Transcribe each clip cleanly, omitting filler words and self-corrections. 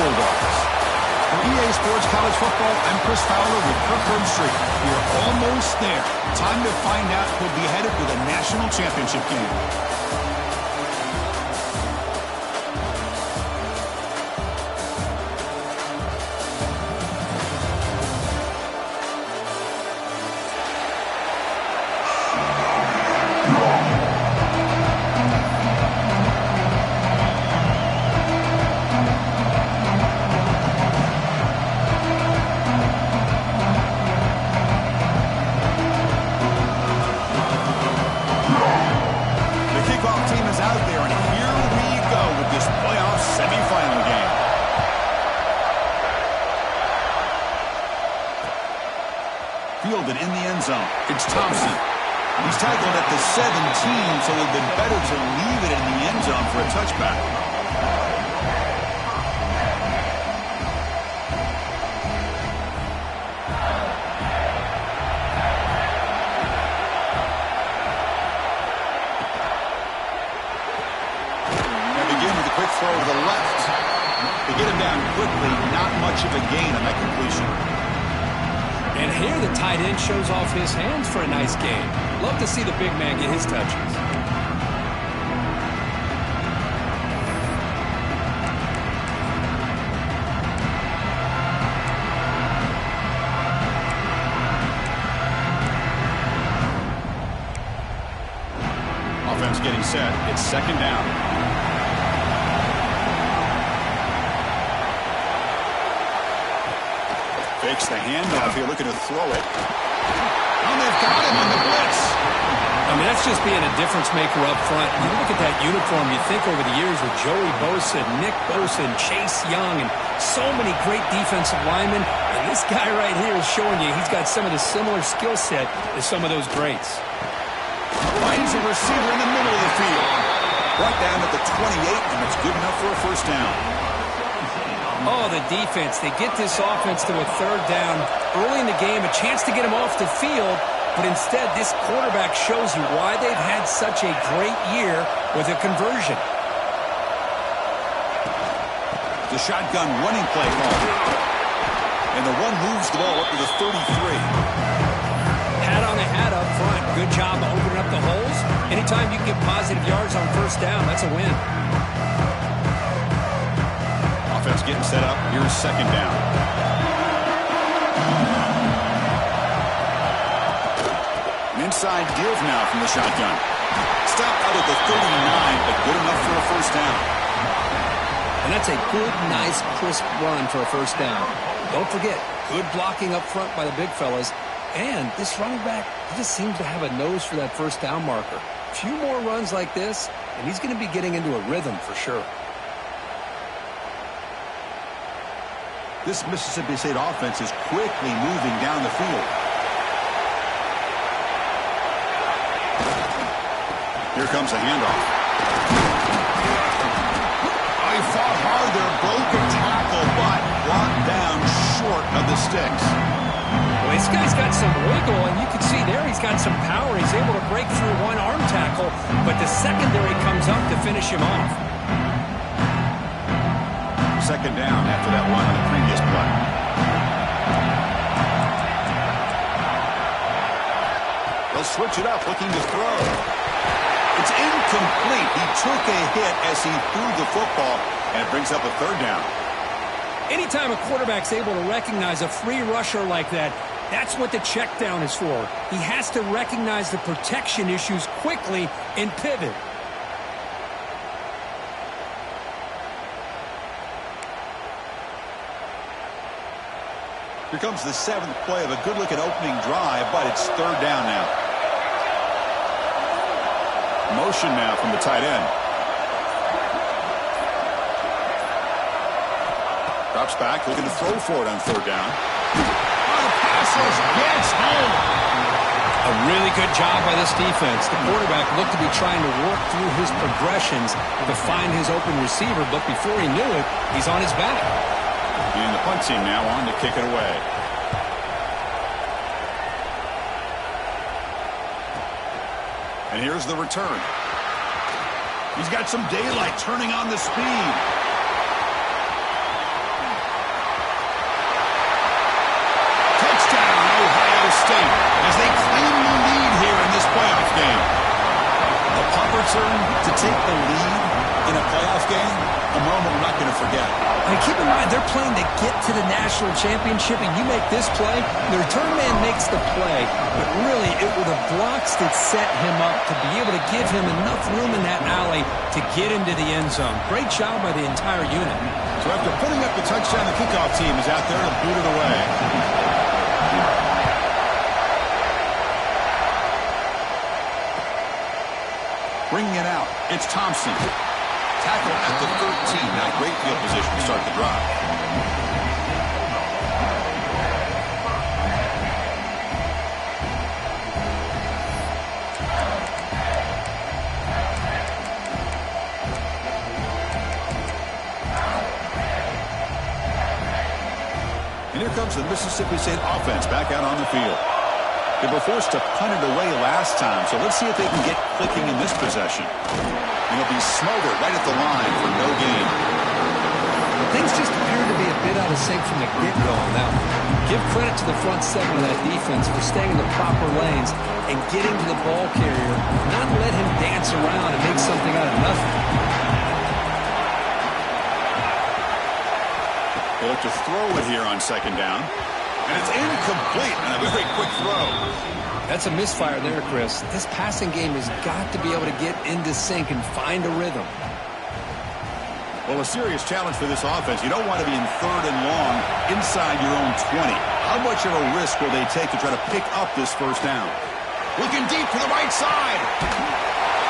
Bulldogs. For EA Sports College Football, I'm Chris Fowler with Kirkland Street. We're almost there. Time to find out who'll be headed to the national championship game. Fielded in the end zone. It's Thompson. He's tackled at the 17, so it would have been better to leave it in the end zone for a touchback. They begin with a quick throw to the left. They get him down quickly. Not much of a gain on that completion. And here the tight end shows off his hands for a nice game. Love to see the big man get his touches. Offense getting set. It's second down. Fakes the handoff here, looking to throw it. Oh, they've got him on the blitz. I mean, that's just being a difference maker up front. You look at that uniform, you think over the years with Joey Bosa, Nick Bosa, and Chase Young, and so many great defensive linemen. And this guy right here is showing you he's got some of the similar skill set as some of those greats. Finds a receiver in the middle of the field. Brought down at the 28, and it's good enough for a first down. Oh, the defense. They get this offense to a third down early in the game, a chance to get him off the field, but instead this quarterback shows you why they've had such a great year with a conversion. The shotgun running play call. And the one moves the ball up to the 33. Hat on a hat up front. Good job opening up the holes. Anytime you can get positive yards on first down, that's a win. Offense getting set up. Here's second down. An inside give now from the shotgun. Stopped out at the 39, but good enough for a first down. And that's a good, nice, crisp run for a first down. Don't forget, good blocking up front by the big fellas. And this running back, he just seems to have a nose for that first down marker. A few more runs like this, and he's going to be getting into a rhythm for sure. This Mississippi State offense is quickly moving down the field. Here comes a handoff. Oh, he fought hard there, broke a tackle, but brought down short of the sticks. Well, this guy's got some wiggle, and you can see there he's got some power. He's able to break through one arm tackle, but the secondary comes up to finish him off. Second down after that one on the previous play. They'll switch it up, looking to throw. It's incomplete. He took a hit as he threw the football, and it brings up a third down. Anytime a quarterback's able to recognize a free rusher like that, that's what the check down is for. He has to recognize the protection issues quickly and pivot. Here comes the seventh play of a good-looking opening drive, but it's third down now. Motion now from the tight end. Drops back, looking to throw for it on third down. Oh, the passer gets home. A really good job by this defense. The quarterback looked to be trying to work through his progressions to find his open receiver, but before he knew it, he's on his back. And the punt team now on to kick it away. And here's the return. He's got some daylight turning on the speed. concerned, to take the lead in a playoff game, a moment we're not going to forget. And keep in mind, they're playing to get to the national championship, and you make this play, the return man makes the play, but really it were the blocks that set him up to be able to give him enough room in that alley to get into the end zone. Great job by the entire unit. So after putting up the touchdown, the kickoff team is out there to boot it away. Bringing it out, it's Thompson. Tackle at the 13. Now great field position to start the drive. And here comes the Mississippi State offense back out on the field. They were forced to punt it away last time, so let's see if they can get clicking in this possession. And it'll be smothered right at the line for no gain. Things just appear to be a bit out of sync from the get-go on that one. Give credit to the front seven of that defense for staying in the proper lanes and getting to the ball carrier, not let him dance around and make something out of nothing. They look to throw it here on second down. And it's incomplete and a very quick throw. That's a misfire there, Chris. This passing game has got to be able to get into sync and find a rhythm. Well, a serious challenge for this offense. You don't want to be in third and long inside your own 20. How much of a risk will they take to try to pick up this first down? Looking deep to the right side.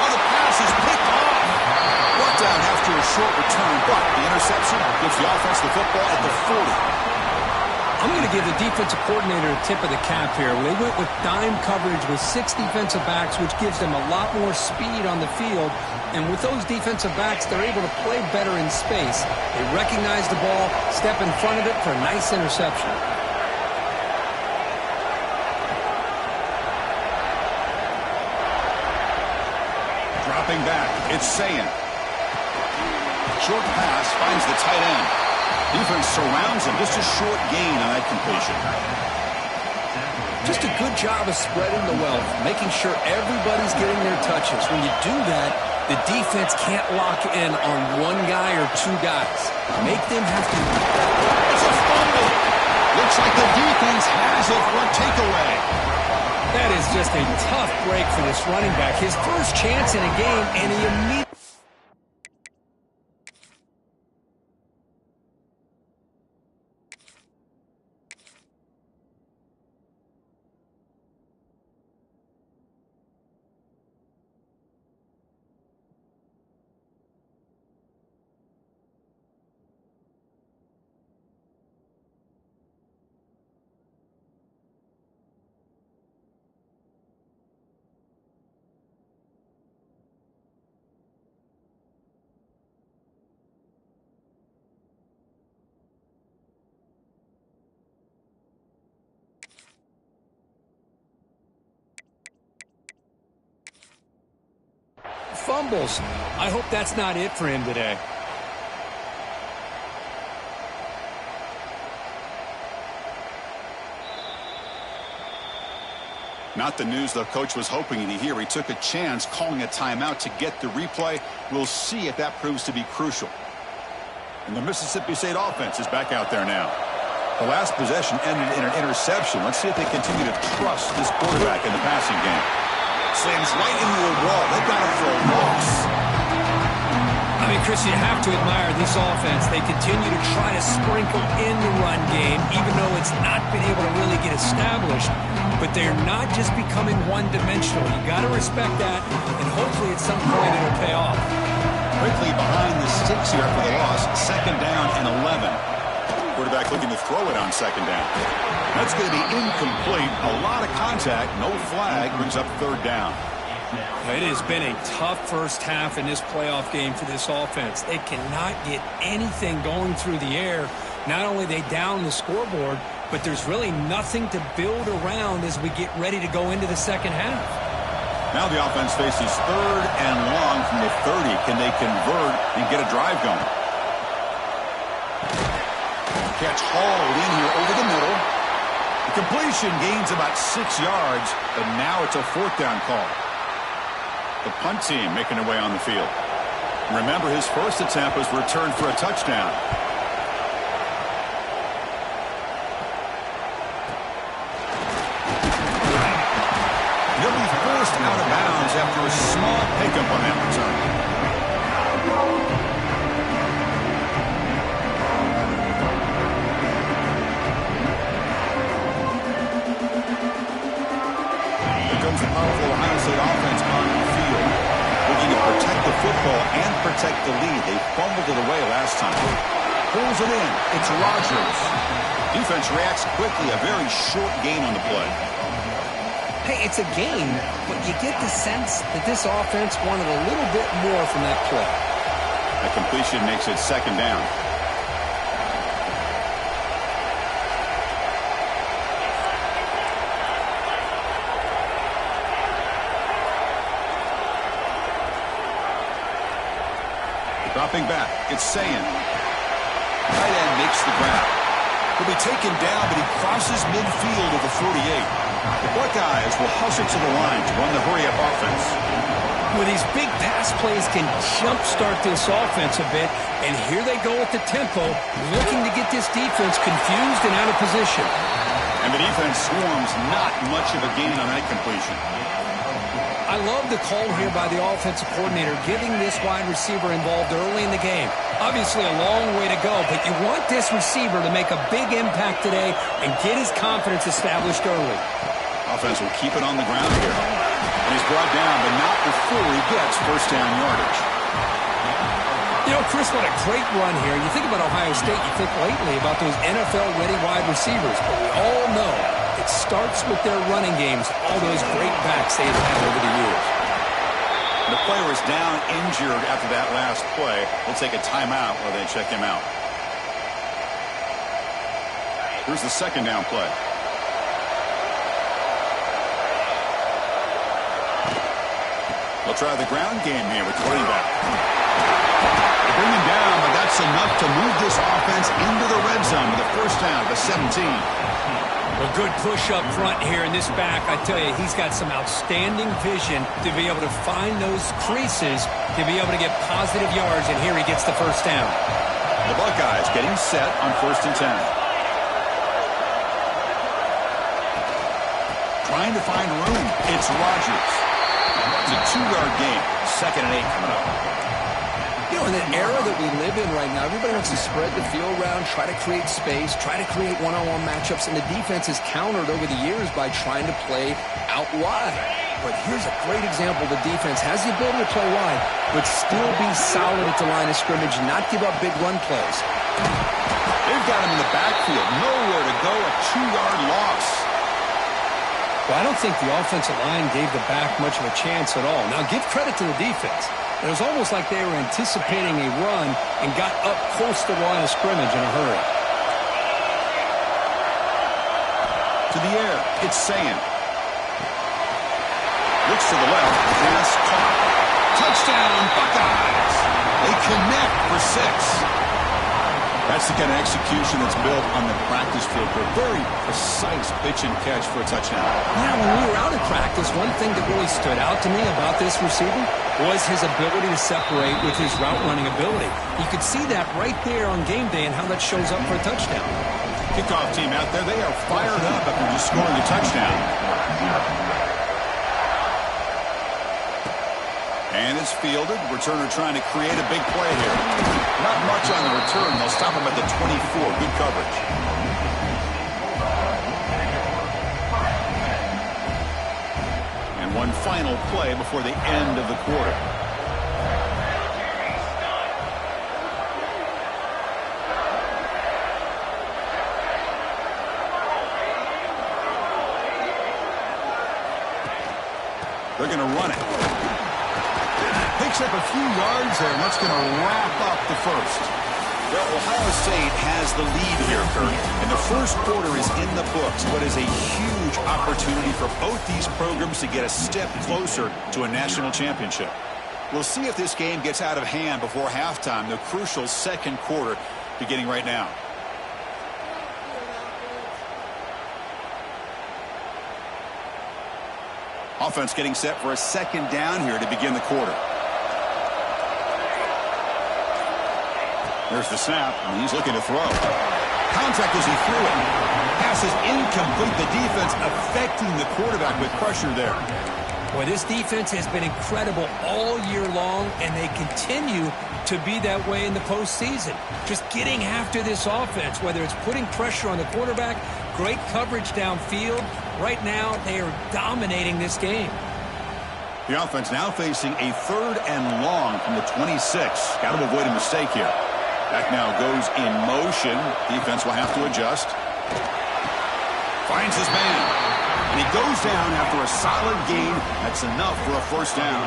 Oh, the pass is picked off. Brought down after a short return, but the interception gives the offense the football at the 40. I'm going to give the defensive coordinator a tip of the cap here. They went with dime coverage with 6 defensive backs, which gives them a lot more speed on the field. And with those defensive backs, they're able to play better in space. They recognize the ball, step in front of it for a nice interception. Dropping back, it's Sayan. Short pass finds the tight end. Defense surrounds him. Just a short gain on that completion. Just a good job of spreading the wealth, making sure everybody's getting their touches. When you do that, the defense can't lock in on one guy or two guys. Make them have to... It's a fumble. Looks like the defense has it for a takeaway. That is just a tough break for this running back. His first chance in a game, and he immediately... fumbles. I hope that's not it for him today. Not the news the coach was hoping to hear. He took a chance calling a timeout to get the replay. We'll see if that proves to be crucial. And the Mississippi State offense is back out there now. The last possession ended in an interception. Let's see if they continue to trust this quarterback in the passing game. Slams right into a wall. They got him for a loss. I mean, Chris, you have to admire this offense. They continue to try to sprinkle in the run game, even though it's not been able to really get established. But they're not just becoming one-dimensional. You got to respect that, and hopefully at some point it'll pay off. Quickly behind the sticks here for the loss. Second down and 11. Quarterback looking to throw it on second down. That's going to be incomplete. A lot of contact. No flag. Brings up third down. It has been a tough first half in this playoff game for this offense. They cannot get anything going through the air. Not only they down the scoreboard, but there's really nothing to build around as we get ready to go into the second half. Now the offense faces third and long from the 30. Can they convert and get a drive going? Catch hauled in here over the middle. The completion gains about 6 yards, but now it's a fourth down call. The punt team making their way on the field. Remember, his first attempt was returned for a touchdown. He'll be forced out of bounds after a small pickup on that return. The powerful Ohio State offense on the field, looking to protect the football and protect the lead. They fumbled it away last time. Pulls it in. It's Rodgers. Defense reacts quickly. A very short gain on the play. Hey, it's a gain, but you get the sense that this offense wanted a little bit more from that play. That completion makes it second down. Dropping back, it's Sayin. Tight end makes the grab. He'll be taken down, but he crosses midfield at the 48. The Buckeyes will hustle to the line to run the hurry-up offense. Well, these big pass plays can jumpstart this offense a bit, and here they go at the tempo, looking to get this defense confused and out of position. And the defense swarms, not much of a gain on that completion. I love the call here by the offensive coordinator, giving this wide receiver involved early in the game. Obviously a long way to go, but you want this receiver to make a big impact today and get his confidence established early. Offense will keep it on the ground here. And he's brought down, but not before he gets first down yardage. You know, Chris, what a great run here. You think about Ohio State, you think lately about those NFL-ready wide receivers, but we all know it starts with their running games, all those great backs they've had over the years. The player is down injured after that last play. We'll take a timeout while they check him out. Here's the second down play. They'll try the ground game here with running back. They bring him down, but that's enough to move this offense into the red zone with a first down at the 17. A good push up front here in this back. I tell you, he's got some outstanding vision to be able to find those creases, to be able to get positive yards, and here he gets the first down. The Buckeyes getting set on 1st and 10. Trying to find room. It's Rodgers. It's a 2-yard gain. 2nd and 8 coming up. You know, in the era that we live in right now, everybody wants to spread the field around, try to create space, try to create one-on-one matchups, and the defense is countered over the years by trying to play out wide. But here's a great example. The defense has the ability to play wide, but still be solid at the line of scrimmage, not give up big run plays. They've got him in the backfield. Nowhere to go. A 2-yard loss. Well, I don't think the offensive line gave the back much of a chance at all. Now, give credit to the defense. It was almost like they were anticipating a run and got up close to the line of scrimmage in a hurry. To the air, it's Sayin. Looks to the left, pass caught. Touchdown, Buckeyes! They connect for 6. That's the kind of execution that's built on the practice field for a very precise pitch and catch for a touchdown. Yeah, when we were out at practice, one thing that really stood out to me about this receiver was his ability to separate with his route running ability. You could see that right there on game day and how that shows up for a touchdown. Kickoff team out there, they are fired up after just scoring a touchdown. And it's fielded. Returner trying to create a big play here. Not much on the return. They'll stop him at the 24. Good coverage. And one final play before the end of the quarter. They're going to run it. Picks up a few yards there, and that's going to wrap up the first. Well, Ohio State has the lead here, Kurt, and the first quarter is in the books. What is a huge opportunity for both these programs to get a step closer to a national championship. We'll see if this game gets out of hand before halftime, the crucial second quarter beginning right now. Offense getting set for a second down here to begin the quarter. There's the snap, and he's looking to throw. Contact as he threw it. Pass is incomplete. The defense affecting the quarterback with pressure there. Boy, this defense has been incredible all year long, and they continue to be that way in the postseason. Just getting after this offense, whether it's putting pressure on the quarterback, great coverage downfield. Right now, they are dominating this game. The offense now facing a 3rd and long from the 26. Got to avoid a mistake here. Back now goes in motion. Defense will have to adjust. Finds his man. And he goes down after a solid gain. That's enough for a first down.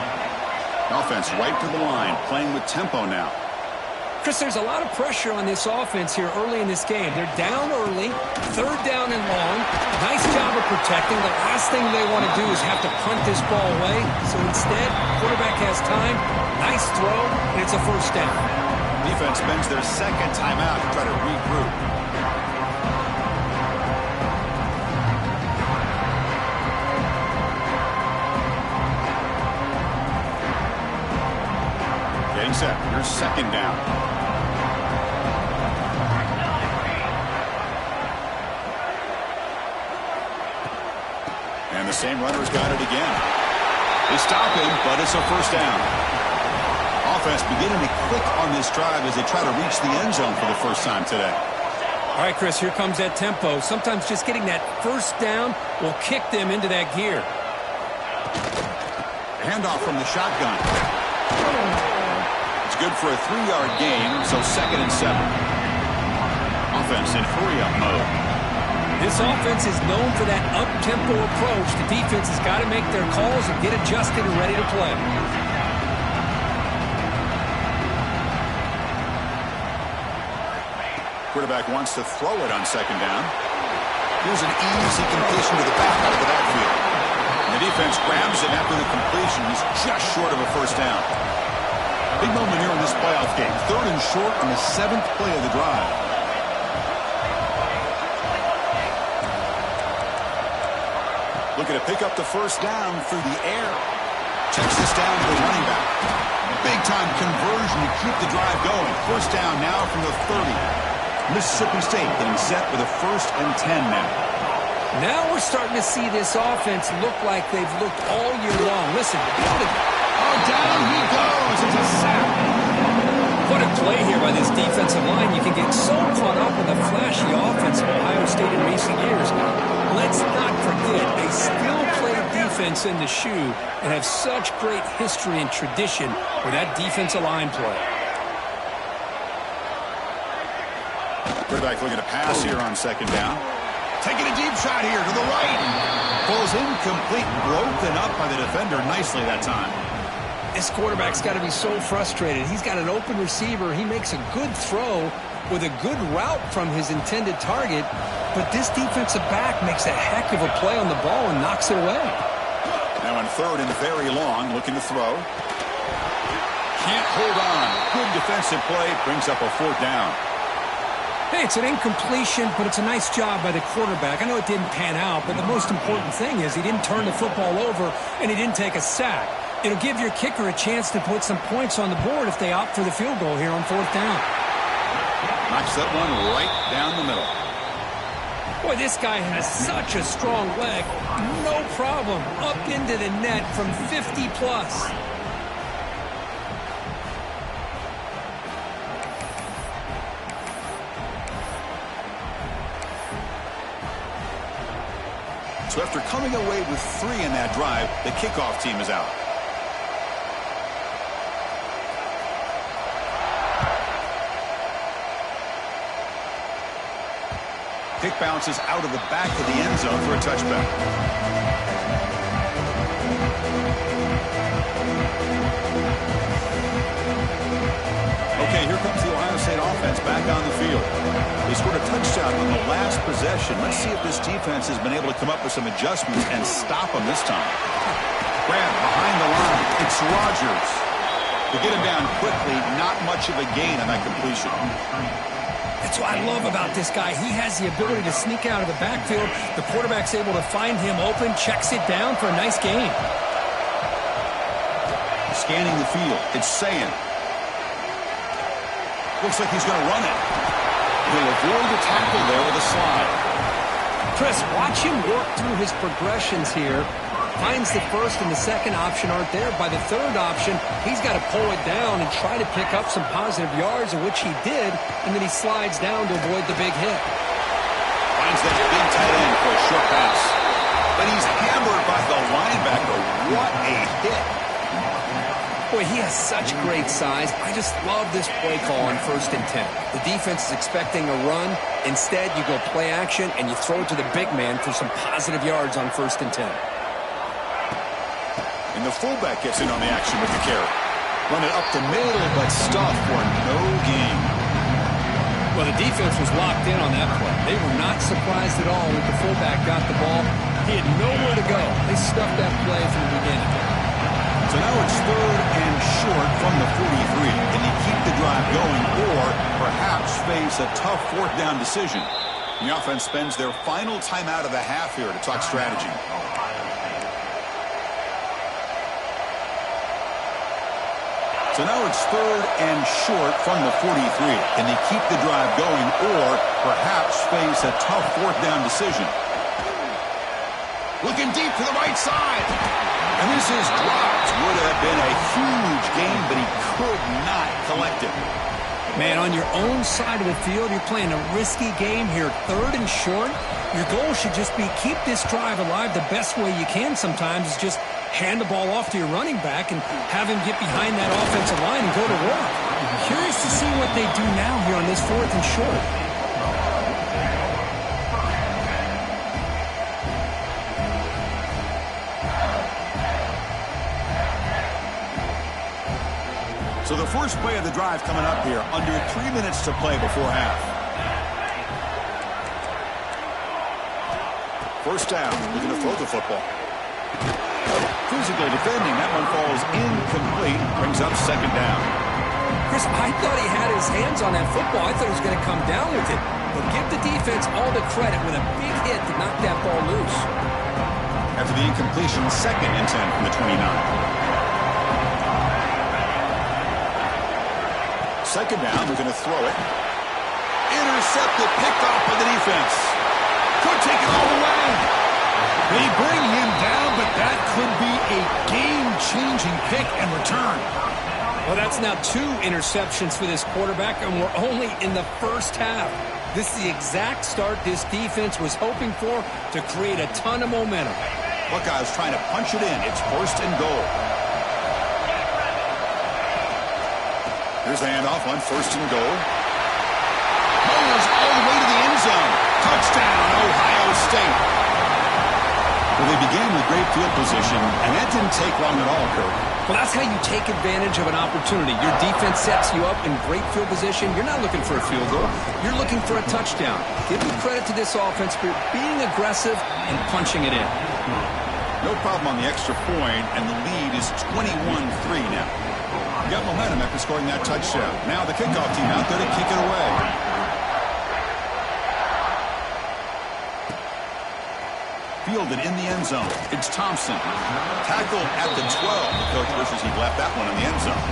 Offense right to the line, playing with tempo now. Chris, there's a lot of pressure on this offense here early in this game. They're down early, 3rd down and long. Nice job of protecting. The last thing they want to do is have to punt this ball away. So instead, quarterback has time. Nice throw, and it's a first down. Defense spends their second timeout to try to regroup. Getting set. Here's second down. And the same runner's got it again. They stop him, but it's a first down. Offense beginning to click on this drive as they try to reach the end zone for the first time today. All right, Chris, here comes that tempo. Sometimes just getting that first down will kick them into that gear. Handoff from the shotgun. It's good for a 3-yard gain, so 2nd and 7. Offense in hurry-up mode. This offense is known for that up-tempo approach. The defense has got to make their calls and get adjusted and ready to play. Quarterback wants to throw it on second down. Here's an easy completion to the back out of the backfield. And the defense grabs it after the completion. He's just short of a first down. Big moment here in this playoff game. 3rd and short on the 7th play of the drive. Looking to pick up the first down through the air. Checks this down to the running back. Big-time conversion to keep the drive going. First down now from the 30. Mississippi State getting set with a 1st and 10 now. Now we're starting to see this offense look like they've looked all year long. Listen. Oh, down he goes. It's a sack. What a play here by this defensive line. You can get so caught up in the flashy offense of Ohio State in recent years. Let's not forget, they still play defense in the shoe and have such great history and tradition with that defensive line play. Quarterback looking to pass here on second down. Taking a deep shot here to the right. Ball's incomplete, broken up by the defender nicely that time. This quarterback's got to be so frustrated. He's got an open receiver. He makes a good throw with a good route from his intended target, but this defensive back makes a heck of a play on the ball and knocks it away. Now on 3rd and very long, looking to throw. Can't hold on. Good defensive play, brings up a 4th down. Hey, it's an incompletion, but it's a nice job by the quarterback. I know it didn't pan out, but the most important thing is he didn't turn the football over and he didn't take a sack. It'll give your kicker a chance to put some points on the board if they opt for the field goal here on 4th down. Knocks that one right down the middle. Boy, this guy has such a strong leg. No problem. Up into the net from 50 plus. So after coming away with 3 in that drive, the kickoff team is out. Kick bounces out of the back of the end zone for a touchback. Okay, here comes the Ohio State offense back on the field. They scored a touchdown on the last possession. Let's see if this defense has been able to come up with some adjustments and stop them this time. Grab behind the line. It's Rodgers. They get him down quickly. Not much of a gain on that completion. That's what I love about this guy. He has the ability to sneak out of the backfield. The quarterback's able to find him open, checks it down for a nice gain. Scanning the field. It's Sayin. Looks like he's going to run it. He'll avoid the tackle there with a slide. Chris, watch him work through his progressions here. Finds the first and the second option aren't there. By the third option, he's got to pull it down and try to pick up some positive yards, of which he did, and then he slides down to avoid the big hit. Finds that big tight end for a short pass. But he's hammered by the linebacker. What a hit. Boy, he has such great size. I just love this play call on 1st and 10. The defense is expecting a run. Instead, you go play action, and you throw it to the big man for some positive yards on 1st and 10. And the fullback gets in on the action with the carry. Run it up the middle, but stuff for no gain. Well, the defense was locked in on that play. They were not surprised at all when the fullback got the ball. He had nowhere to go. They stuffed that play from the beginning. So now it's 3rd and short from the 43. Can they keep the drive going or perhaps face a tough 4th down decision? The offense spends their final timeout of the half here to talk strategy. So now it's 3rd and short from the 43. Can they keep the drive going or perhaps face a tough 4th down decision? Looking deep to the right side. And this is dropped. Would have been a huge gain, but he could not collect it. Man, on your own side of the field, you're playing a risky game here. 3rd and short. Your goal should just be keep this drive alive the best way you can sometimes is just hand the ball off to your running back and have him get behind that offensive line and go to work. Curious to see what they do now here on this 4th and short. So the first play of the drive coming up here, under 3 minutes to play before half. 1st down, looking to throw the football. Physical defending, that one falls incomplete, brings up 2nd down. Chris, I thought he had his hands on that football. I thought he was going to come down with it. But give the defense all the credit with a big hit to knock that ball loose. After the incompletion, 2nd and 10 from the 29. 2nd down, they're going to throw it. Intercepted, picked off by the defense. Could take it all the way. They bring him down, but that could be a game-changing pick and return. Well, that's now 2 interceptions for this quarterback, and we're only in the first half. This is the exact start this defense was hoping for to create a ton of momentum. Buckeyes trying to punch it in. It's 1st and goal. Here's the handoff on 1st and goal. Mowers all the way to the end zone. Touchdown, Ohio State. Well, they began with great field position, and that didn't take long at all, Kurt. Well, that's how you take advantage of an opportunity. Your defense sets you up in great field position. You're not looking for a field goal. You're looking for a touchdown. Give me credit to this offense for being aggressive and punching it in. No problem on the extra point, and the lead is 21-3 now. Got momentum after scoring that touchdown. Now the kickoff team out there to kick it away. Fielded in the end zone. It's Thompson. Tackled at the 12. The coach wishes he'd left that one in the end zone.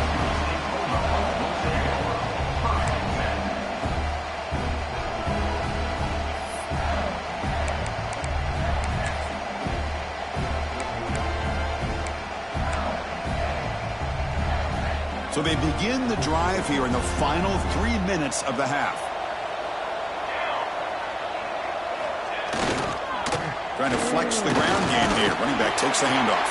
So they begin the drive here in the final 3 minutes of the half. Trying to flex the ground game here. Running back takes the handoff.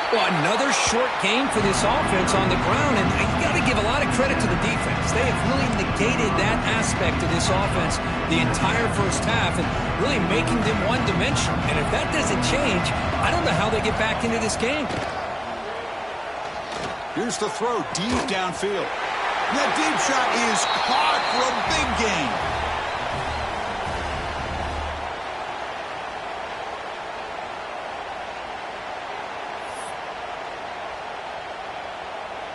Well, another short game for this offense on the ground, and you got to give a lot of credit to the defense. They have really negated that aspect of this offense the entire first half and really making them one-dimensional. And if that doesn't change, I don't know how they get back into this game. Here's the throw deep downfield. That deep shot is caught for a big gain.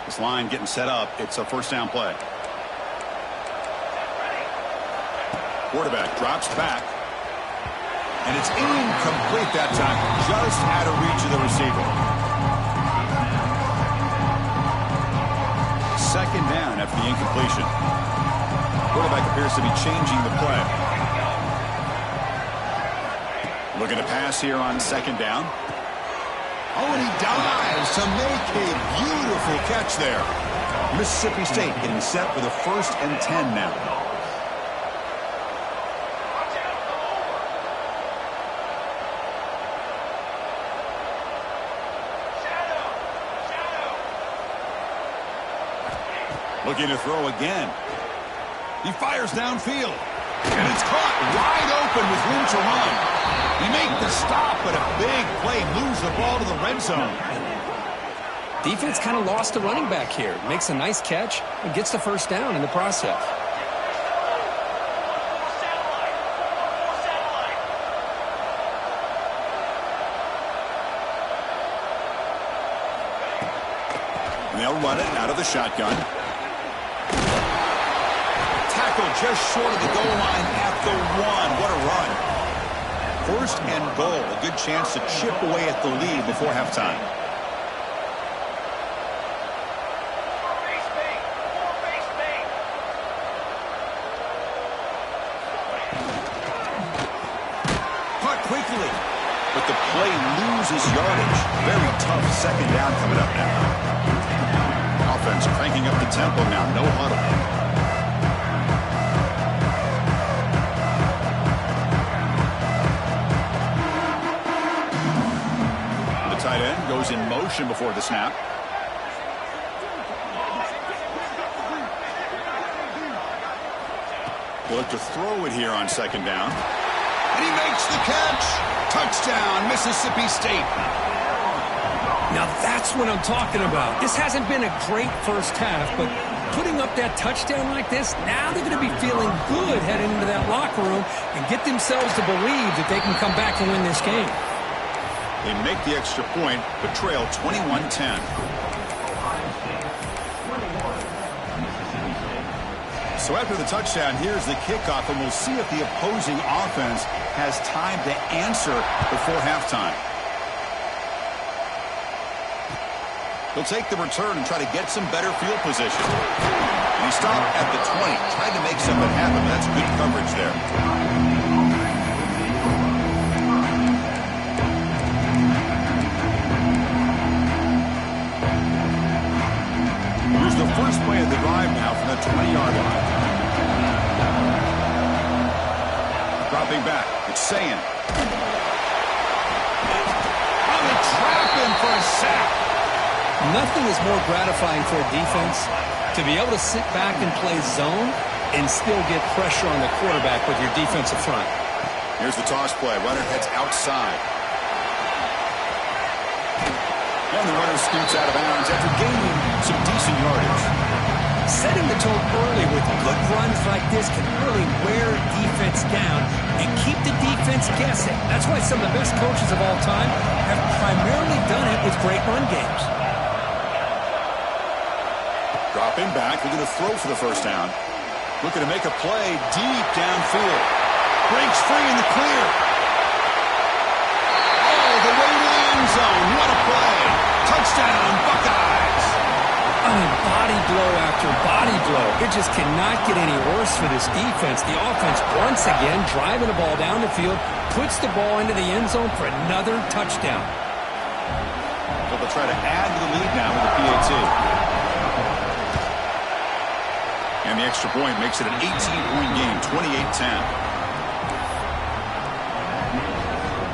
This line getting set up. It's a 1st down play. Quarterback drops back. And it's incomplete that time, just out of reach of the receiver. Second down after the incompletion. Quarterback appears to be changing the play. Looking to pass here on second down. Oh, and he dives to make a beautiful catch there. Mississippi State getting set for the 1st and 10 now. Looking to throw again. He fires downfield. And it's caught wide open with room to run. He made the stop, but a big play moves the ball to the red zone. Defense kind of lost the running back here. Makes a nice catch and gets the first down in the process. And they'll run it out of the shotgun. Just short of the goal line at the 1. What a run. 1st and goal. A good chance to chip away at the lead before halftime. Caught quickly. But the play loses yardage. Very tough second down coming up now. Offense cranking up the tempo now. No huddle. Tight end goes in motion before the snap. He'll look to throw it here on second down. And he makes the catch. Touchdown, Mississippi State. Now that's what I'm talking about. This hasn't been a great first half, but putting up that touchdown like this, now they're going to be feeling good heading into that locker room and get themselves to believe that they can come back and win this game. They make the extra point, but trail 21-10. So after the touchdown, here's the kickoff, and we'll see if the opposing offense has time to answer before halftime. He'll take the return and try to get some better field position. And he stopped at the 20, trying to make something happen, but that's good coverage there. The first play of the drive now from the 20-yard line. Dropping back, it's Sayin. On the trap in for a sack. Nothing is more gratifying for a defense to be able to sit back and play zone and still get pressure on the quarterback with your defensive front. Here's the toss play. Runner heads outside. And the runner scoots out of bounds after gaining some decent yardage. Setting the tone early with good runs like this can really wear defense down and keep the defense guessing. That's why some of the best coaches of all time have primarily done it with great run games. Dropping back, looking to throw for the first down. Looking to make a play deep downfield. Breaks free in the clear. Oh, the way to the end zone. What a play. Touchdown, Buckeyes. I mean, body blow after body blow. It just cannot get any worse for this defense. The offense, once again, driving the ball down the field, puts the ball into the end zone for another touchdown. So they'll try to add to the lead now with the PAT. And the extra point makes it an 18-point game, 28-10.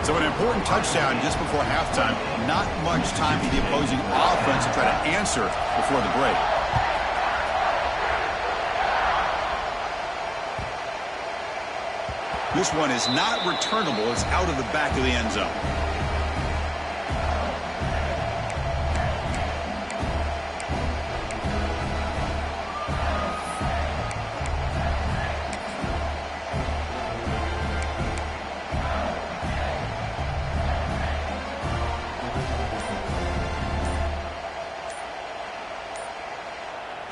So an important touchdown just before halftime. Not much time for the opposing offense to try to answer before the break. This one is not returnable. It's out of the back of the end zone.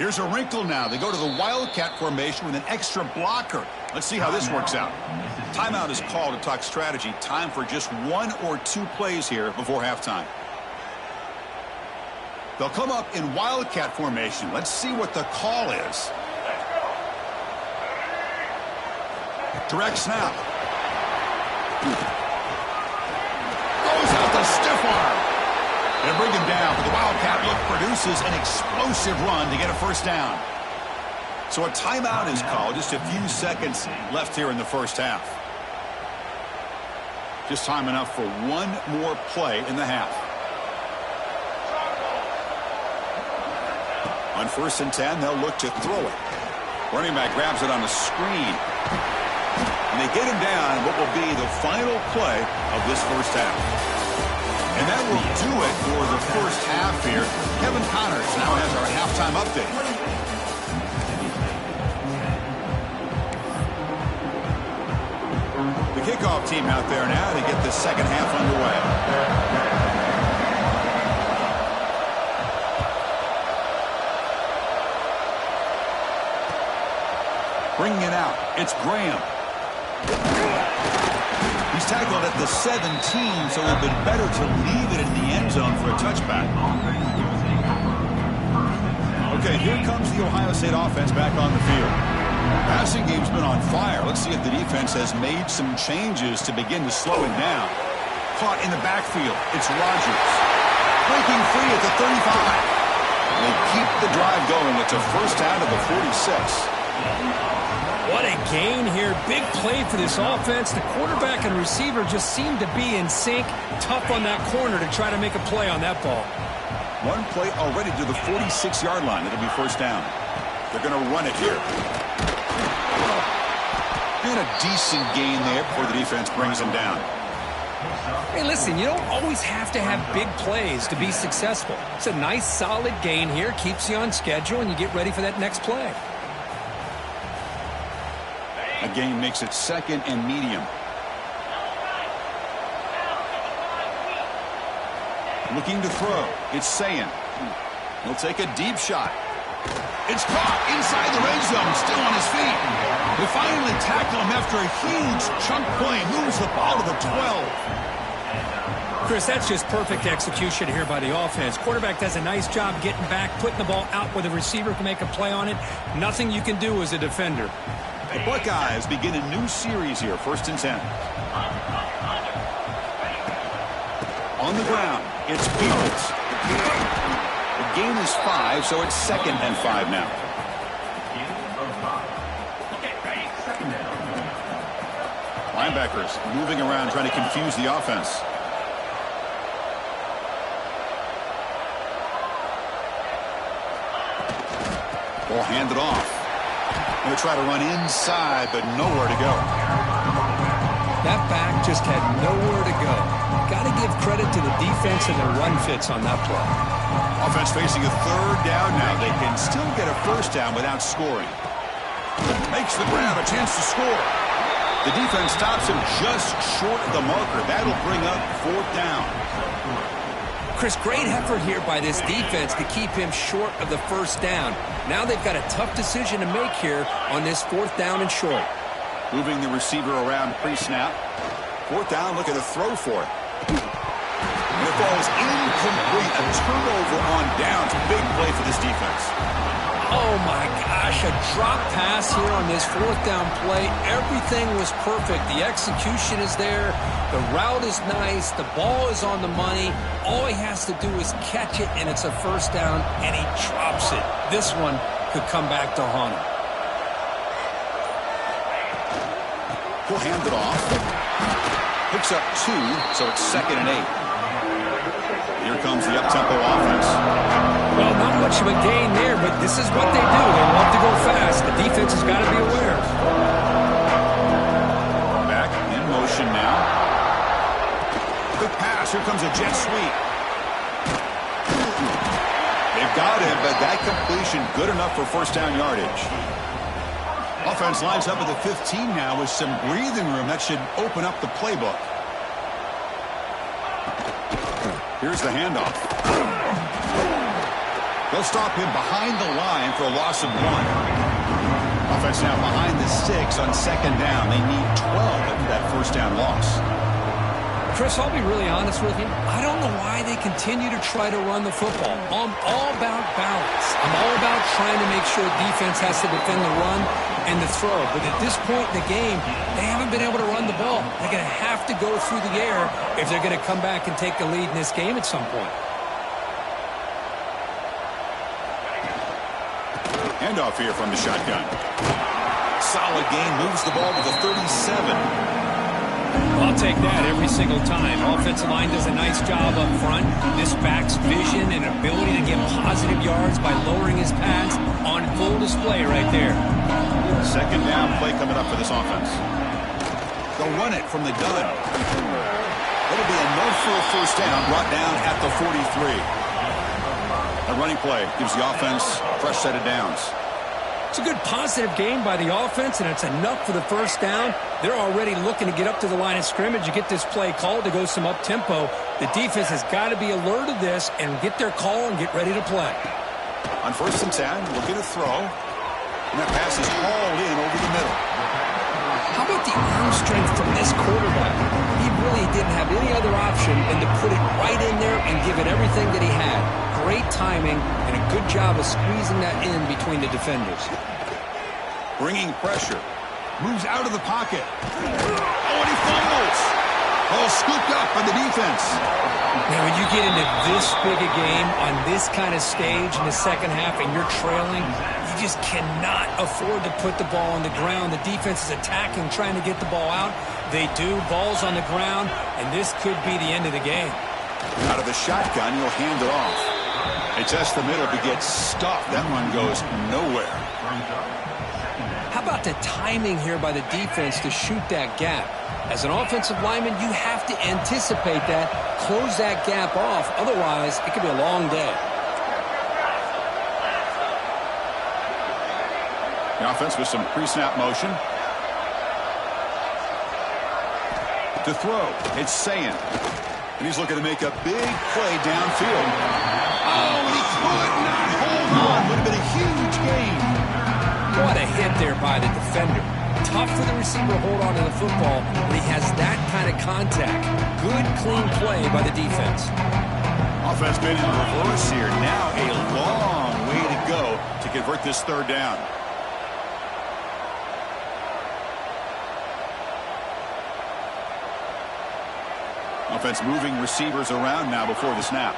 Here's a wrinkle now. They go to the Wildcat formation with an extra blocker. Let's see how this works out. Timeout is called to talk strategy. Time for just 1 or 2 plays here before halftime. They'll come up in Wildcat formation. Let's see what the call is. Direct snap. Goes out the stiff arm. They bring him down, but the Wildcat look produces an explosive run to get a first down. So a timeout is called. Just a few seconds left here in the first half. Just time enough for 1 more play in the half. On 1st and 10, they'll look to throw it. Running back grabs it on the screen. And they get him down what will be the final play of this first half. And that will do it for the first half here. Kevin Connors now has our halftime update. The kickoff team out there now to get the second half underway. Bringing it out, it's Graham. He's tackled at the 17, so it would have been better to leave it in the end zone for a touchback. Okay, here comes the Ohio State offense back on the field. Passing game's been on fire. Let's see if the defense has made some changes to begin to slow it down. Caught in the backfield, it's Rodgers. Breaking free at the 35. They keep the drive going. It's a first down to the 46. What a gain here. Big play for this offense. The quarterback and receiver just seem to be in sync. Tough on that corner to try to make a play on that ball. 1 play already to the 46-yard line. It'll be first down. They're going to run it here. And a decent gain there before the defense brings him down. Hey, listen, you don't always have to have big plays to be successful. It's a nice, solid gain here. Keeps you on schedule, and you get ready for that next play. A gain makes it 2nd and medium. Looking to throw. It's Sayin. He'll take a deep shot. It's caught inside the red zone, still on his feet. They finally tackle him after a huge chunk play. Moves the ball to the 12. Chris, that's just perfect execution here by the offense. Quarterback does a nice job getting back, putting the ball out where the receiver can make a play on it. Nothing you can do as a defender. The Buckeyes begin a new series here, 1st and 10. On the ground, it's Fields. The gain is 5, so it's 2nd and 5 now. Linebackers moving around, trying to confuse the offense. Ball handed off. Going to try to run inside, but nowhere to go. That back just had nowhere to go. Got to give credit to the defense and their run fits on that play. Offense facing a 3rd down now. They can still get a first down without scoring. Makes the grab, a chance to score. The defense stops him just short of the marker. That'll bring up 4th down. Chris, great effort here by this defense to keep him short of the first down. Now they've got a tough decision to make here on this 4th down and short. Moving the receiver around pre-snap. 4th down, look at a throw for it. And it falls incomplete. A turnover on downs. Big play for this defense. Oh, my gosh, a drop pass here on this 4th down play. Everything was perfect. The execution is there. The route is nice. The ball is on the money. All he has to do is catch it, and it's a first down, and he drops it. This one could come back to haunt him. He'll hand it off. Picks up 2, so it's 2nd and 8. Here comes the up-tempo offense. Well, not much of a gain there, but this is what they do. They love to go fast. The defense has got to be aware. Back in motion now. Quick pass. Here comes a jet sweep. They've got him, but that completion good enough for first down yardage. Offense lines up at the 15 now with some breathing room. That should open up the playbook. Here's the handoff. They'll stop him behind the line for a loss of 1. Offense now behind the 6 on second down. They need 12 after that first down loss. Chris, I'll be really honest with you. I don't know why they continue to try to run the football. I'm all about balance. I'm all about trying to make sure defense has to defend the run and the throw. But at this point in the game, they haven't been able to run the ball. They're going to have to go through the air if they're going to come back and take the lead in this game at some point. Handoff here from the shotgun. Solid gain, moves the ball to the 37. I'll take that every single time. Offensive line does a nice job up front. This back's vision and ability to get positive yards by lowering his pads on full display right there. Second down play coming up for this offense. They'll run it from the gun. It'll be enough for a first down, brought down at the 43. A running play gives the offense a fresh set of downs. It's a good positive game by the offense, and it's enough for the first down. They're already looking to get up to the line of scrimmage. You get this play called to go some up-tempo. The defense has got to be alert of this and get their call and get ready to play. On 1st and 10, we'll get a throw. And that pass is hauled in over the middle. How about the arm strength from this quarterback? He really didn't have any other option than to put it right in there and give it everything that he had. Great timing and a good job of squeezing that in between the defenders. Bringing pressure. Moves out of the pocket. Oh, and he fumbles. Ball scooped up by the defense. Now, when you get into this big a game on this kind of stage in the second half and you're trailing, you just cannot afford to put the ball on the ground. The defense is attacking, trying to get the ball out. They do. Ball's on the ground, and this could be the end of the game. Out of the shotgun, he'll hand it off. They test the middle, but gets stuffed. That one goes nowhere. How about the timing here by the defense to shoot that gap? As an offensive lineman, you have to anticipate that, close that gap off. Otherwise, it could be a long day. The offense with some pre-snap motion. To throw, it's Sayin. And he's looking to make a big play downfield. Oh, and he could not hold on. Would have been a huge gain. What a hit there by the defender. Tough for the receiver to hold on to the football when he has that kind of contact. Good, clean play by the defense. Offense been in reverse here. Now a long way to go to convert this third down. Offense moving receivers around now before the snap.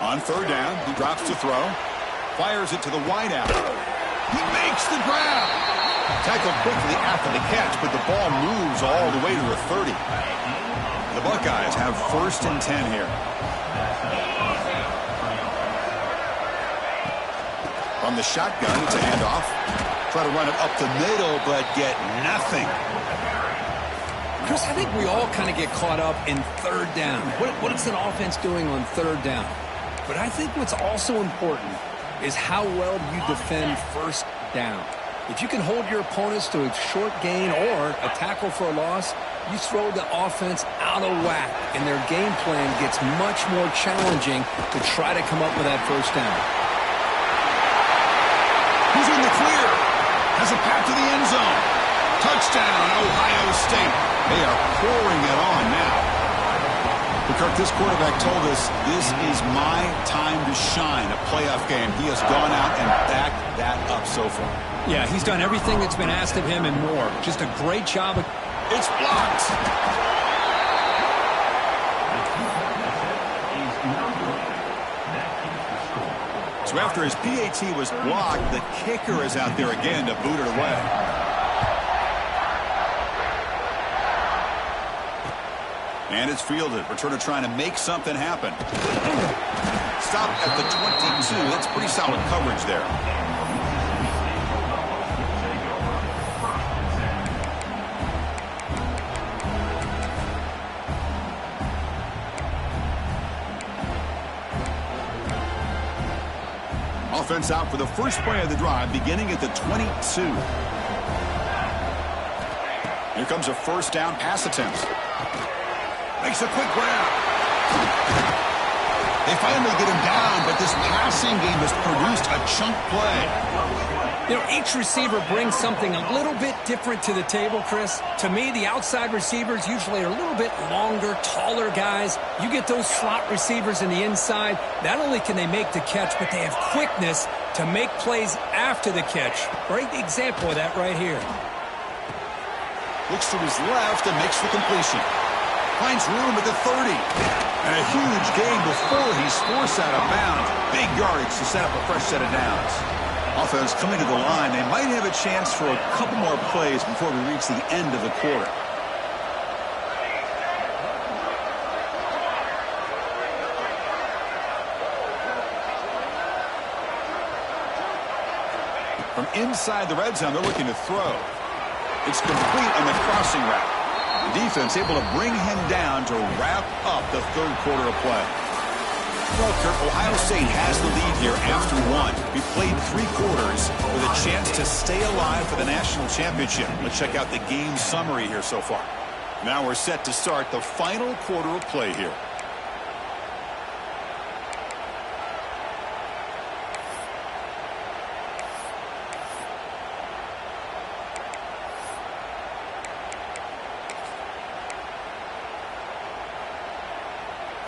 On third down, he drops to throw. Fires it to the wideout. He makes the grab. Tackled quickly after the catch, but the ball moves all the way to the 30. The Buckeyes have 1st and 10 here. From the shotgun, it's a handoff. Try to run it up the middle, but get nothing. Chris, I think we all kind of get caught up in third down. What is an offense doing on third down? But I think what's also important is how well you defend first down. If you can hold your opponents to a short gain or a tackle for a loss, you throw the offense out of whack, and their game plan gets much more challenging to try to come up with that first down. He's in the clear. Has a path to the end zone. Touchdown, Ohio State. They are pouring it on now. But Kirk, this quarterback told us this is my time to shine, a playoff game. He has gone out and backed that up so far. Yeah, he's done everything that's been asked of him and more. Just a great job. It's blocked. So after his PAT was blocked, the kicker is out there again to boot it away. And it's fielded. Returner trying to make something happen. Stop at the 22. That's pretty solid coverage there. Offense out for the first play of the drive, beginning at the 22. Here comes a first down pass attempt. Makes a quick grab. They finally get him down, but this passing game has produced a chunk play. You know, each receiver brings something a little bit different to the table, Chris. To me, the outside receivers usually are a little bit longer, taller guys. You get those slot receivers in the inside, not only can they make the catch, but they have quickness to make plays after the catch. Great example of that right here. Looks to his left and makes the completion. Finds room at the 30. And a huge gain before he's forced out of bounds. Big yardage to set up a fresh set of downs. Offense coming to the line. They might have a chance for a couple more plays before we reach the end of the quarter. From inside the red zone, they're looking to throw. It's complete on the crossing route. The defense able to bring him down to wrap up the third quarter of play. Well, Kirk, Ohio State has the lead here after one. We played 3 quarters with a chance to stay alive for the national championship. Let's check out the game summary here so far. Now we're set to start the final quarter of play here.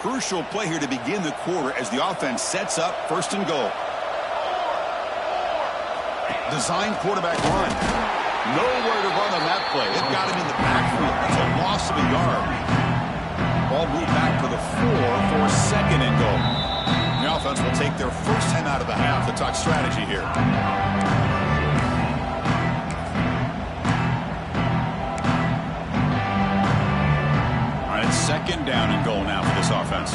Crucial play here to begin the quarter as the offense sets up first and goal. Designed quarterback run. Nowhere to run on that play. They've got him in the backfield. It's a loss of a yard. Ball moved back to the 4 for second and goal. The offense will take their first time out of the half to talk strategy here. Second down and goal now for this offense.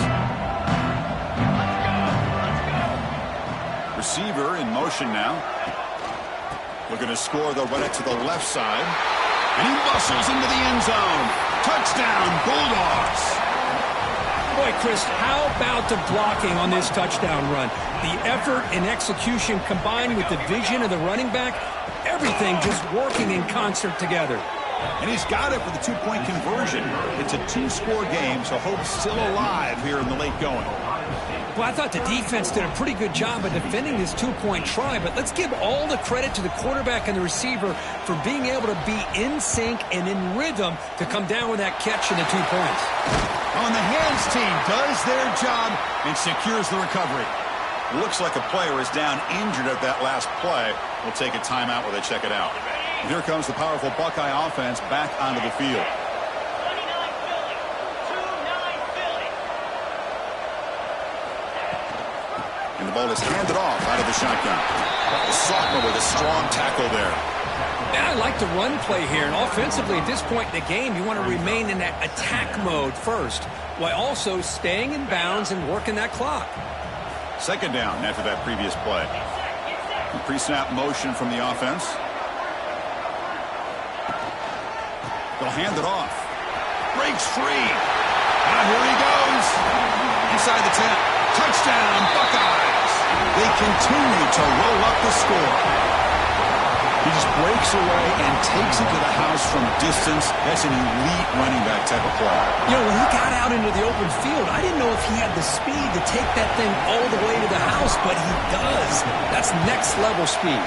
Receiver in motion now. Looking to score the run it to the left side. And he bustles into the end zone. Touchdown, Bulldogs. Boy, Chris, how about the blocking on this touchdown run? The effort and execution combined with the vision of the running back, everything just working in concert together. And he's got it for the 2-point conversion. It's a 2-score game, so hope's still alive here in the late going. Well, I thought the defense did a pretty good job of defending this 2-point try, but let's give all the credit to the quarterback and the receiver for being able to be in sync and in rhythm to come down with that catch and the 2 points. On the hands team does their job and secures the recovery. Looks like a player is down injured at that last play. We'll take a timeout while they check it out. And here comes the powerful Buckeye offense back onto the field. And the ball is handed off out of the shotgun. The sophomore with a strong tackle there. Yeah, I like the run play here. And offensively, at this point in the game, you want to remain in that attack mode first, while also staying in bounds and working that clock. Second down after that previous play. Pre-snap motion from the offense. They'll hand it off. Breaks free. And here he goes. Inside the 10. Touchdown, Buckeyes. They continue to roll up the score. He just breaks away and takes it to the house from distance. That's an elite running back type of play. You know, when he got out into the open field, I didn't know if he had the speed to take that thing all the way to the house, but he does. That's next level speed.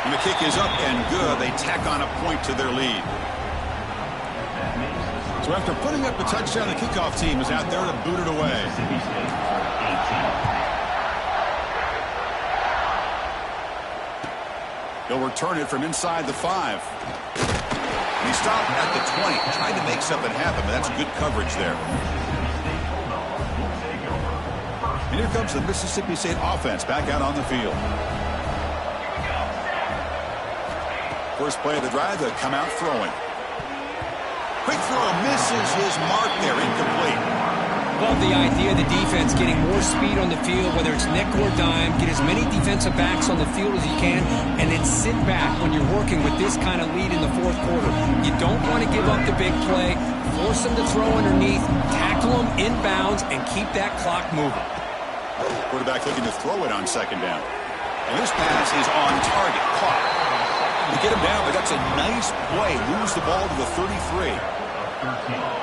And the kick is up and good. They tack on a point to their lead. So after putting up a touchdown, the kickoff team is out there to boot it away. He'll return it from inside the 5. And he stopped at the 20, trying to make something happen, but that's good coverage there. And here comes the Mississippi State offense back out on the field. First play of the drive, they come out throwing. Quick throw, misses his mark there, incomplete. Love the idea of the defense getting more speed on the field, whether it's nickel or dime, get as many defensive backs on the field as you can, and then sit back when you're working with this kind of lead in the fourth quarter. You don't want to give up the big play, force them to throw underneath, tackle them in bounds, and keep that clock moving. Quarterback looking to throw it on second down. And this pass is on target, caught. To get him down, but that's a nice play. Moves the ball to the 33.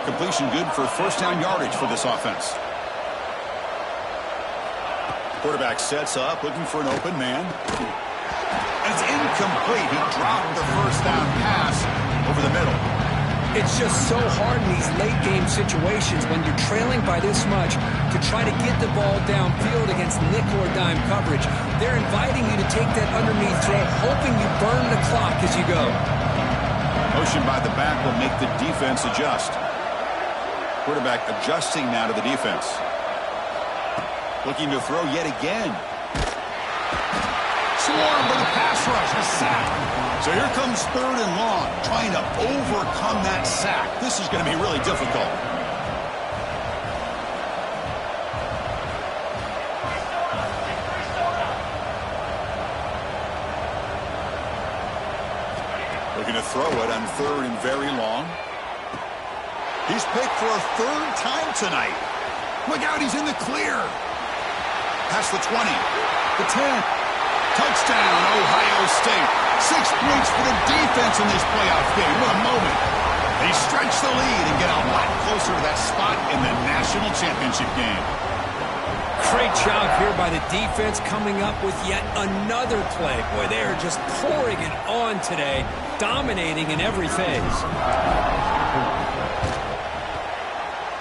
Completion good for first down yardage for this offense. Quarterback sets up, looking for an open man. And it's incomplete. He dropped the first down pass over the middle. It's just so hard in these late-game situations when you're trailing by this much to try to get the ball downfield against nickel or dime coverage. They're inviting you to take that underneath throw, hoping you burn the clock as you go. Motion by the back will make the defense adjust. Quarterback adjusting now to the defense. Looking to throw yet again. Swarmed by the pass rush, a sack. So here comes 3rd and long, trying to overcome that sack. This is going to be really difficult. Looking to throw it on 3rd and very long. He's picked for a 3rd time tonight. Look out, he's in the clear. Past the 20, the 10. Touchdown, Ohio State. 6 points for the defense in this playoff game. What a moment. They stretch the lead and get a lot closer to that spot in the national championship game. Great job here by the defense coming up with yet another play. Boy, they are just pouring it on today, dominating in every phase.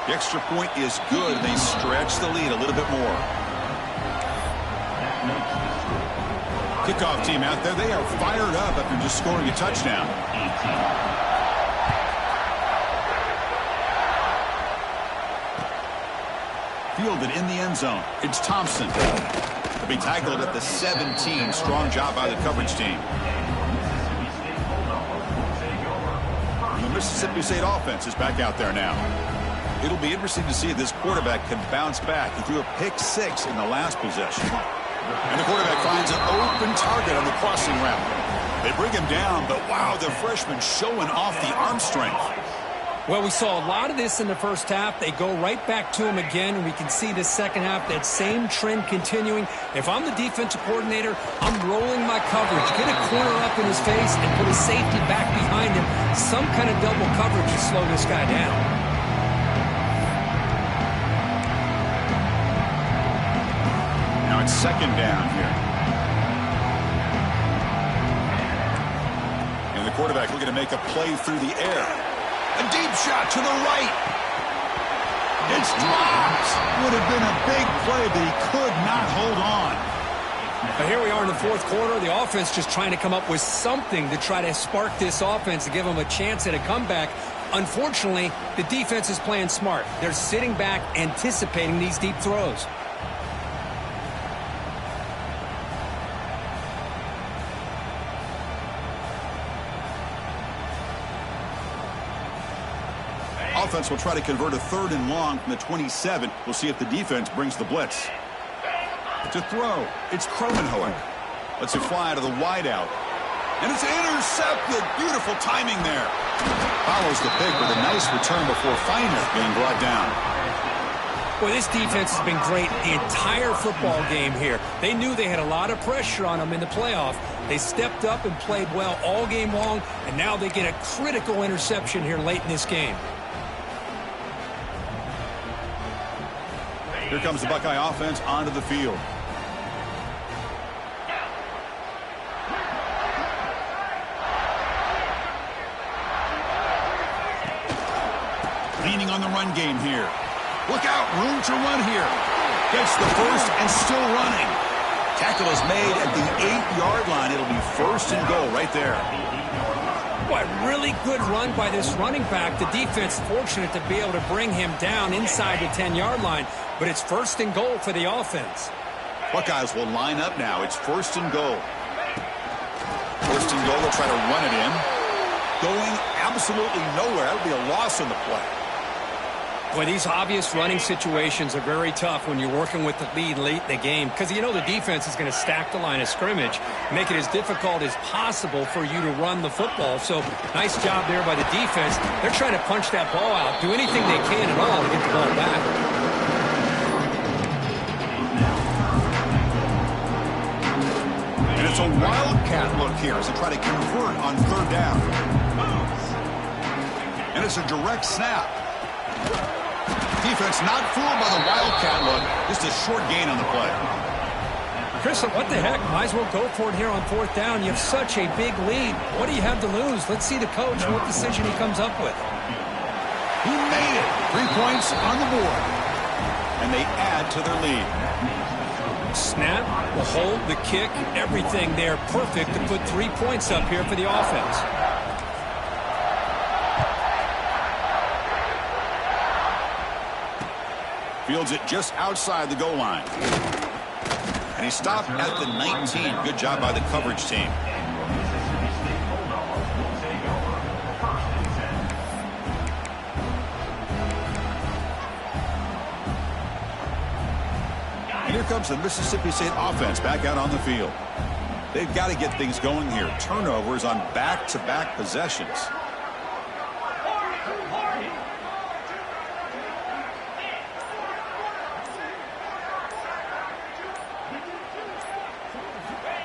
The extra point is good. They stretch the lead a little bit more. Kickoff team out there, they are fired up after just scoring a touchdown. Fielded in the end zone. It's Thompson. He'll be tackled at the 17. Strong job by the coverage team. The Mississippi State offense is back out there now. It'll be interesting to see if this quarterback can bounce back. He threw a pick-6 in the last possession. And the quarterback finds an open target on the crossing route. They bring him down, but wow, the freshman showing off the arm strength. Well, we saw a lot of this in the first half. They go right back to him again, and we can see the second half, that same trend continuing. If I'm the defensive coordinator, I'm rolling my coverage. Get a corner up in his face and put a safety back behind him. Some kind of double coverage to slow this guy down. It's 2nd down here. And the quarterback looking to make a play through the air. A deep shot to the right. It's dropped. Would have been a big play, but he could not hold on. But here we are in the 4th quarter. The offense just trying to come up with something to try to spark this offense to give them a chance at a comeback. Unfortunately, the defense is playing smart. They're sitting back, anticipating these deep throws. Offense will try to convert a 3rd and long from the 27. We'll see if the defense brings the blitz. To throw, it's Kromenhoek. Lets it fly out of the wideout. And it's intercepted. Beautiful timing there. Follows the pick with a nice return before finally being brought down. Boy, this defense has been great the entire football game here. They knew they had a lot of pressure on them in the playoff. They stepped up and played well all game long, and now they get a critical interception here late in this game. Here comes the Buckeye offense onto the field. Leaning on the run game here. Look out, room to run here. Gets the first and still running. Tackle is made at the 8-yard line. It'll be 1st and goal right there. Boy, really good run by this running back. The defense fortunate to be able to bring him down inside the 10-yard line, but it's 1st and goal for the offense. Buckeyes will line up now. It's 1st and goal. 1st and goal, they'll try to run it in. Going absolutely nowhere. That'll be a loss on the play. Boy, these obvious running situations are very tough when you're working with the lead late in the game because you know the defense is going to stack the line of scrimmage, make it as difficult as possible for you to run the football. So nice job there by the defense. They're trying to punch that ball out, do anything they can at all to get the ball back. And it's a wildcat look here as they try to convert on 3rd down. And it's a direct snap. Defense not fooled by the wildcat look. Just a short gain on the play. Chris, what the heck? Might as well go for it here on 4th down. You have such a big lead. What do you have to lose? Let's see the coach, what decision he comes up with. He made it. 3 points on the board. And they add to their lead. Snap, the hold, the kick, everything there perfect to put 3 points up here for the offense. Fields it just outside the goal line. And he stopped at the 19. Good job by the coverage team. Here comes the Mississippi State offense back out on the field. They've got to get things going here. Turnovers on back-to-back possessions.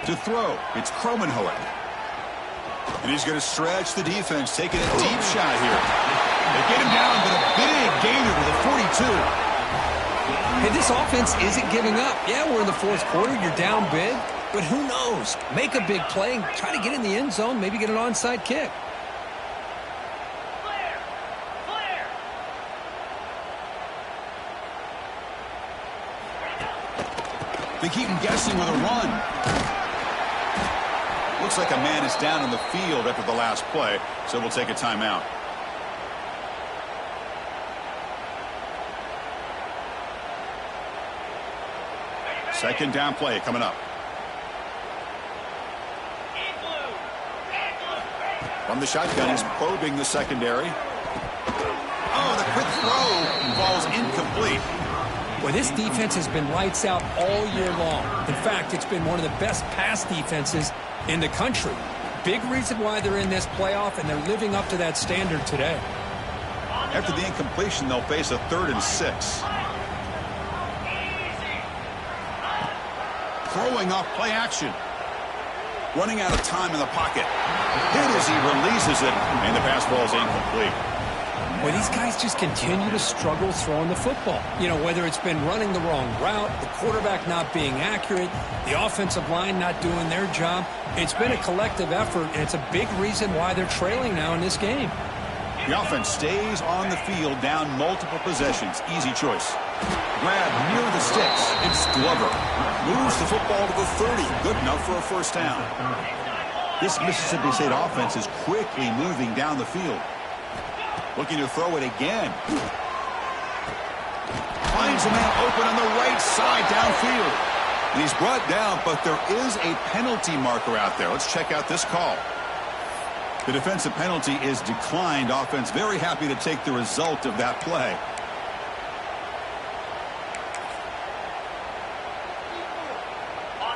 To throw, it's Kromenhoek. And he's going to stretch the defense, taking a deep shot here. They get him down, but a big gainer to the 42. Hey, this offense isn't giving up. Yeah, we're in the 4th quarter. You're down big. But who knows? Make a big play and try to get in the end zone, maybe get an onside kick. They keep him guessing with a run. Looks like a man is down in the field after the last play, so we'll take a timeout. Second down play coming up. From the shotgun, he's probing the secondary. Oh, the quick throw falls incomplete. Well, this defense has been lights out all year long. In fact, it's been one of the best pass defenses in the country. Big reason why they're in this playoff, and they're living up to that standard today. After the incompletion, they'll face a 3rd and 6. Throwing off play action. Running out of time in the pocket. Hit as he releases it, and the pass ball is incomplete. Well, these guys just continue to struggle throwing the football. You know, whether it's been running the wrong route, the quarterback not being accurate, the offensive line not doing their job. It's been a collective effort, and it's a big reason why they're trailing now in this game. The offense stays on the field down multiple possessions. Easy choice. Grab near the sticks. It's Glover. Moves the football to the 30. Good enough for a 1st down. This Mississippi State offense is quickly moving down the field. Looking to throw it again. Finds a man open on the right side downfield. And he's brought down, but there is a penalty marker out there. Let's check out this call. The defensive penalty is declined. Offense very happy to take the result of that play.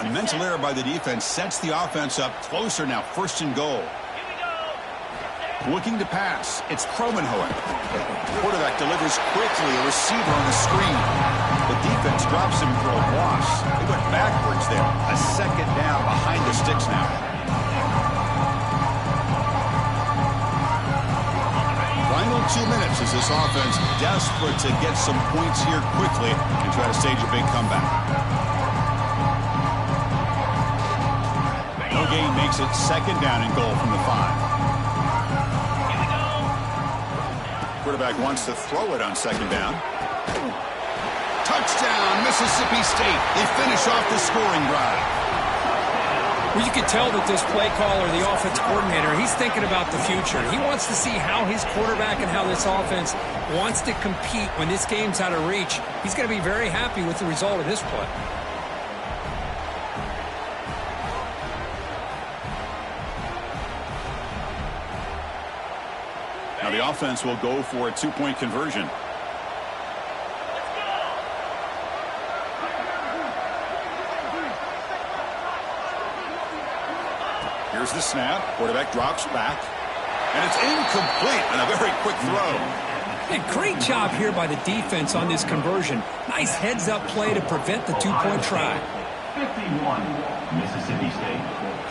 A mental error by the defense sets the offense up closer now. 1st and goal. Looking to pass. It's Kromenhoek. Quarterback delivers quickly. A receiver on the screen. The defense drops him for a loss. They went backwards there. A 2nd down behind the sticks now. Final 2 minutes as this offense desperate to get some points here quickly and try to stage a big comeback. No gain makes it 2nd down and goal from the 5. Quarterback wants to throw it on 2nd down. Touchdown, Mississippi State. They finish off the scoring drive. Well, you can tell that this play caller, the offense coordinator, he's thinking about the future. He wants to see how his quarterback and how this offense wants to compete when this game's out of reach. He's going to be very happy with the result of this play. Now the offense will go for a 2-point conversion. Here's the snap. Quarterback drops back. And it's incomplete on a very quick throw. Hey, great job here by the defense on this conversion. Nice heads-up play to prevent the 2-point try. 51, Mississippi State,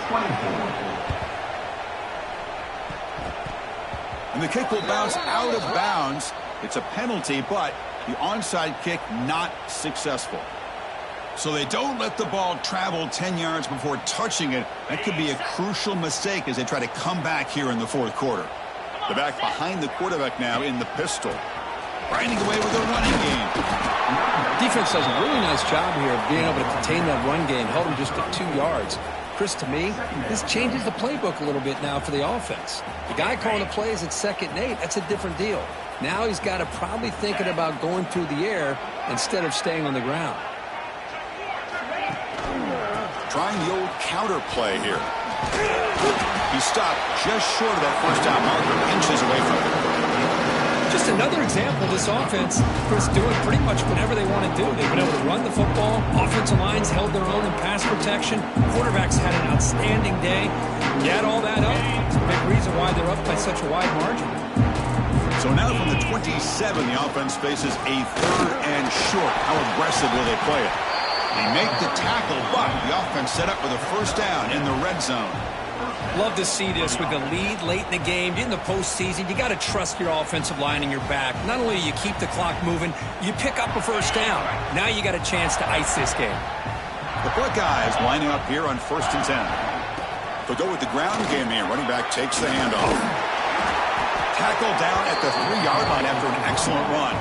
24. And the kick will bounce out of bounds. It's a penalty, but the onside kick not successful. So they don't let the ball travel 10 yards before touching it. That could be a crucial mistake as they try to come back here in the fourth quarter. The back behind the quarterback now in the pistol. Grinding away with a running game. Defense does a really nice job here of being able to contain that run game. Held him just at 2 yards. Chris, to me, this changes the playbook a little bit now for the offense. The guy calling the plays at 2nd and 8, that's a different deal. Now he's got to probably thinking about going through the air instead of staying on the ground. Trying the old counter play here. He stopped just short of that first down marker, inches away from it. Just another example of this offense, Chris, doing pretty much whatever they want to do. They've been able to run the football. Offensive lines held their own in pass protection. Quarterbacks had an outstanding day. You add all that up, it's a big reason why they're up by such a wide margin. So now from the 27, the offense faces a 3rd and short. How aggressive will they play it? They make the tackle, but the offense set up with a first down in the red zone. Love to see this with the lead late in the game. In the postseason, you got to trust your offensive line and your back. Not only do you keep the clock moving, you pick up a first down. Now you got a chance to ice this game. The Buckeyes lining up here on 1st and 10. They'll go with the ground game here. Running back takes the handoff. Tackle down at the 3-yard line after an excellent run.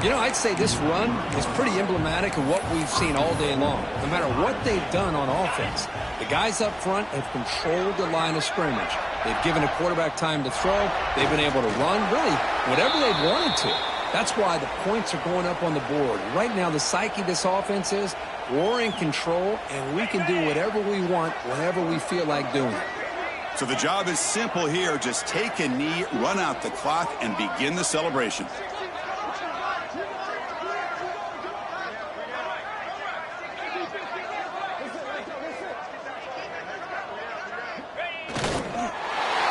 You know, I'd say this run is pretty emblematic of what we've seen all day long. No matter what they've done on offense, the guys up front have controlled the line of scrimmage. They've given a quarterback time to throw. They've been able to run, really, whatever they've wanted to. That's why the points are going up on the board. Right now, the psyche of this offense is we're in control, and we can do whatever we want whenever we feel like doing it. So the job is simple here. Just take a knee, run out the clock, and begin the celebration.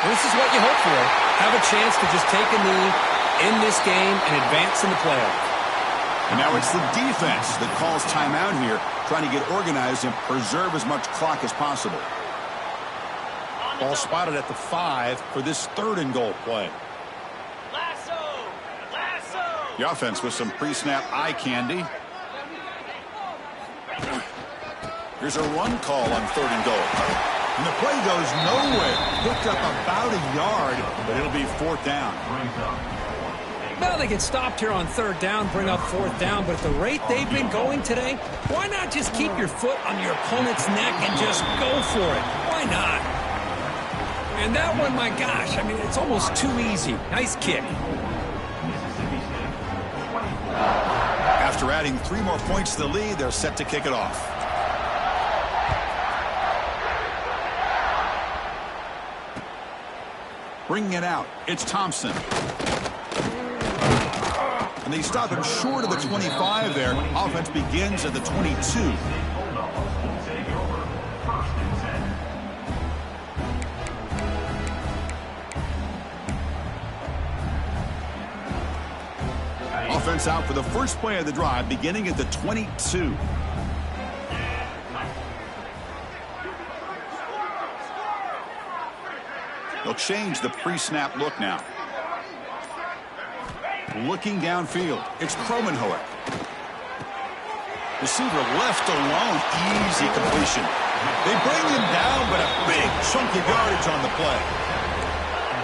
This is what you hope for. Have a chance to just take a knee in this game and advance in the playoff. And now it's the defense that calls timeout here, trying to get organized and preserve as much clock as possible. Ball spotted at the 5 for this 3rd and goal play. The offense with some pre-snap eye candy. Here's a run call on 3rd and goal. And the play goes nowhere. Picked up about a yard, but it'll be 4th down. Well, they get stopped here on 3rd down, bring up 4th down, but at the rate they've been going today, why not just keep your foot on your opponent's neck and just go for it? Why not? And that one, my gosh, I mean, it's almost too easy. Nice kick. After adding 3 more points to the lead, they're set to kick it off. Bringing it out, it's Thompson. And they stop him short of the 25 there. Offense begins at the 22. Offense out for the first play of the drive, beginning at the 22. They'll change the pre-snap look now. Looking downfield, it's Kromenhoek. Receiver left alone, easy completion. They bring him down, but a big chunk of yardage on the play.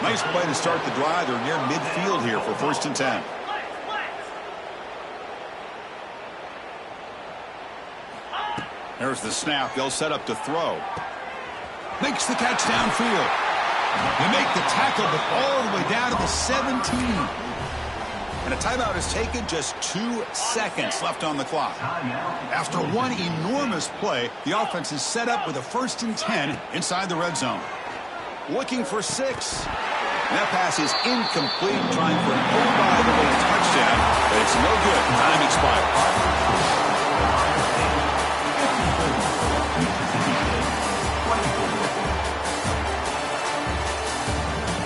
Nice play to start the drive. They're near midfield here for 1st and 10. There's the snap. They'll set up to throw. Makes the catch downfield. They make the tackle, but all the way down to the 17. And a timeout is taken, just 2 seconds left on the clock. After one enormous play, the offense is set up with a 1st and 10 inside the red zone. Looking for 6. And that pass is incomplete, trying for an over-the-way touchdown, but it's no good. Time expired.